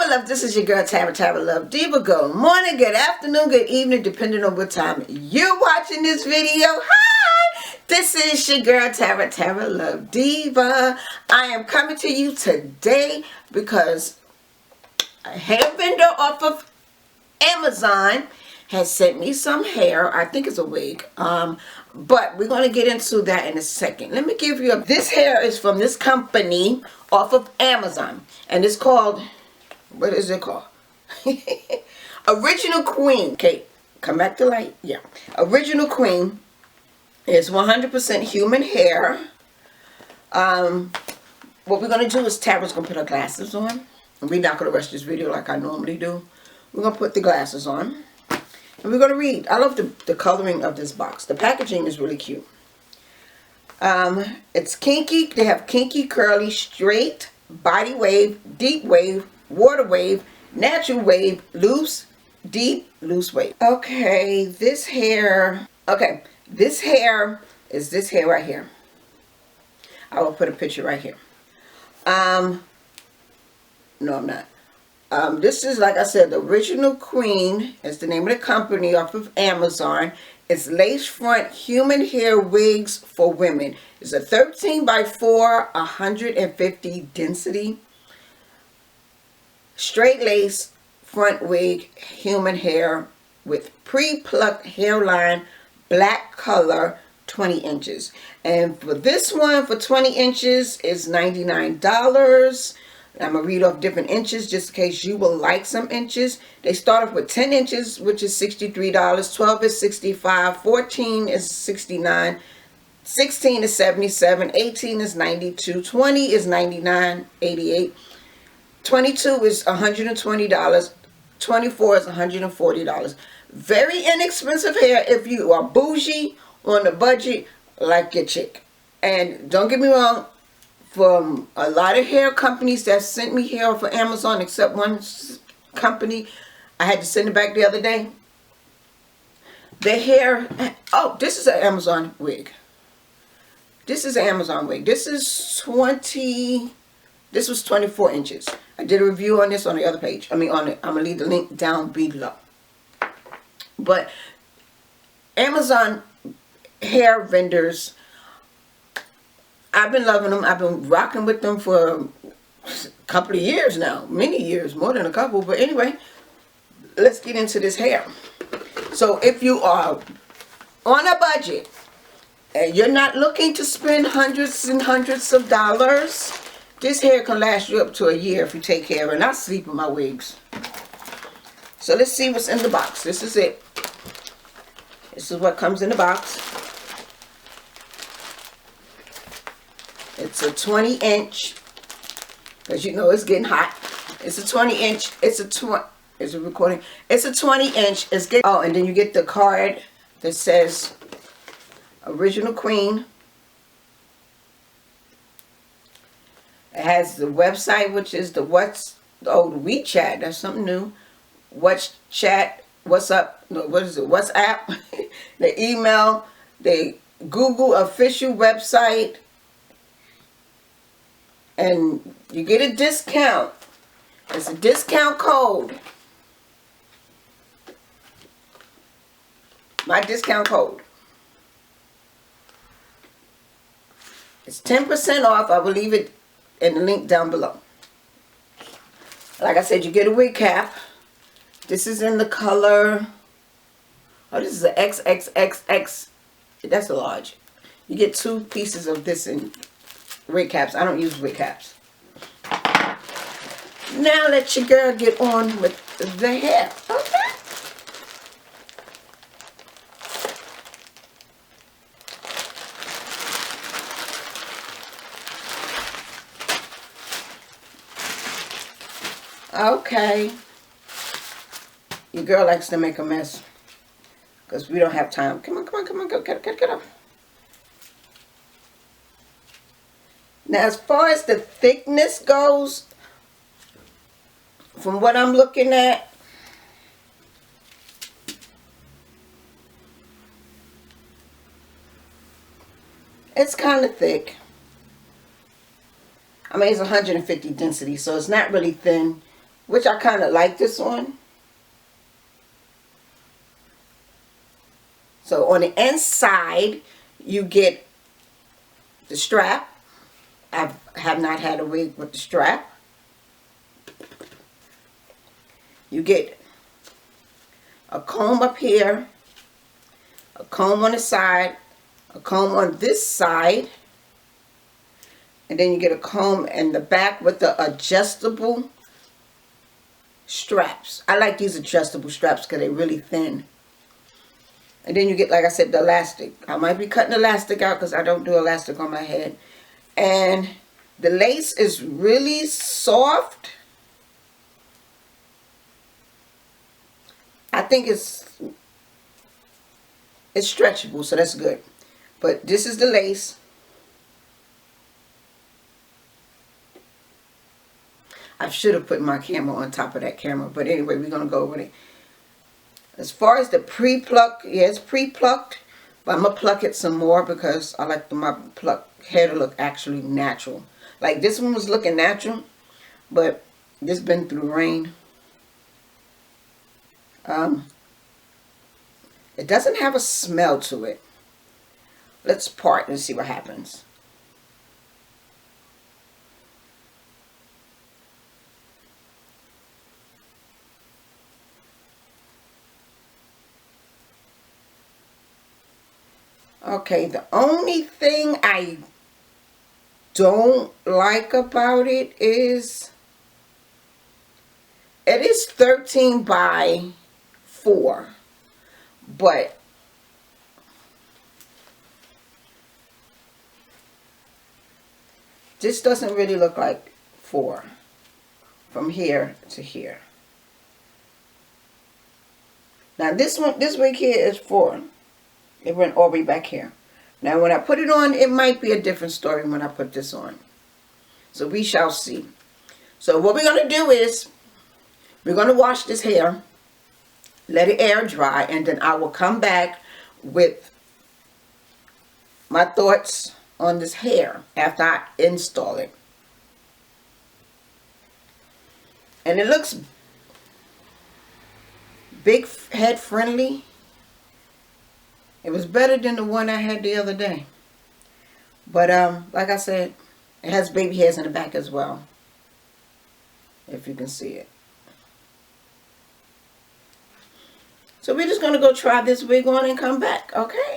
love, this is your girl Taraluvdiva. Good morning, good afternoon, good evening, depending on what time you're watching this video. Hi, this is your girl Taraluvdiva. I am coming to you today because a hair vendor off of Amazon has sent me some hair. I think it's a wig, but we're going to get into that in a second. Let me give you this hair is from this company off of Amazon, and it's called, what is it called? Original Queen. Okay, come back to light. Yeah, Original Queen is 100% human hair. What we're going to do is Tara's going to put her glasses on, and we're not going to rush this video like I normally do. We're going to put the glasses on, and we're going to read. I love the coloring of this box. The packaging is really cute. It's kinky. They have kinky, curly, straight, body wave, deep wave, water wave, natural wave, loose, deep, loose wave. Okay, this hair. Okay, this hair is this hair right here. I will put a picture right here. No, I'm not. This is, like I said, the Original Queen is the name of the company off of Amazon. It's lace front human hair wigs for women. It's a 13 by 4, 150 density. Straight lace front wig, human hair with pre-plucked hairline, black color, 20 inches. And for this one, for 20 inches, is $99. I'm going to read off different inches just in case you will like some inches. They start off with 10 inches, which is $63. 12 is $65. 14 is $69. 16 is $77. 18 is $92. 20 is $99.88. 22 is $120. 24 is $140. Very inexpensive hair if you are bougie, on a budget, like your chick. And don't get me wrong, from a lot of hair companies that sent me hair for Amazon, except one company, I had to send it back the other day. The hair, oh, this is an Amazon wig. This is an Amazon wig. This is 20, this was 24 inches. I did a review on this on the other page. I'm going to leave the link down below. But Amazon hair vendors, I've been loving them. I've been rocking with them for a couple of years now. Many years, more than a couple. But anyway, let's get into this hair. So if you are on a budget and you're not looking to spend hundreds and hundreds of dollars, this hair can last you up to a year if you take care of it. And I sleep with my wigs. So let's see what's in the box. This is it. This is what comes in the box. It's a 20-inch, because you know it's getting hot. It's a 20-inch. It's a 20. Is it recording? It's a 20-inch. It's getting. Oh, and then you get the card that says Original Queen. It has the website, which is the the WeChat. That's something new. What's chat? What's up? No, what is it? WhatsApp. The email. The Google official website. And you get a discount. It's a discount code. My discount code. It's 10% off. I will leave it in the link down below. Like I said, you get a wig cap. This is in the color. Oh, this is an XXXX. That's a large. You get 2 pieces of this in wig caps. I don't use wig caps. Now let your girl get on with the hair. Okay. Your girl likes to make a mess because we don't have time. Come on, come on, come on. Go, get up. Now, as far as the thickness goes, from what I'm looking at, it's kind of thick. I mean, it's 150 density, so it's not really thin. which I kind of like this one. So on the inside, you get the strap. I have not had a wig with the strap. You get a comb up here, a comb on the side, a comb on this side, and then you get a comb in the back with the adjustable straps. I like these adjustable straps because they're really thin. And then you get, like I said, the elastic. I might be cutting elastic out because I don't do elastic on my head. And the lace is really soft. I think it's stretchable, so that's good. But this is the lace. I should have put my camera on top of that camera, but anyway, we're going to go over it. As far as the pre-pluck, yeah, it's pre-plucked, but I'm going to pluck it some more because I like my hair to look actually natural. Like this one was looking natural, but this been through rain. It doesn't have a smell to it. Let's part and see what happens. Okay, the only thing I don't like about it is 13 by 4, but this doesn't really look like 4 from here to here. Now this wig here is 4. It went all the way back here. Now when I put it on, it might be a different story when I put this on. So we shall see. So what we're going to do is, we're going to wash this hair, let it air dry, and then I will come back with my thoughts on this hair after I install it. And it looks big head friendly. It was better than the one I had the other day. But like I said, it has baby hairs in the back as well, if you can see it. So we're just going to go try this wig on and come back, okay?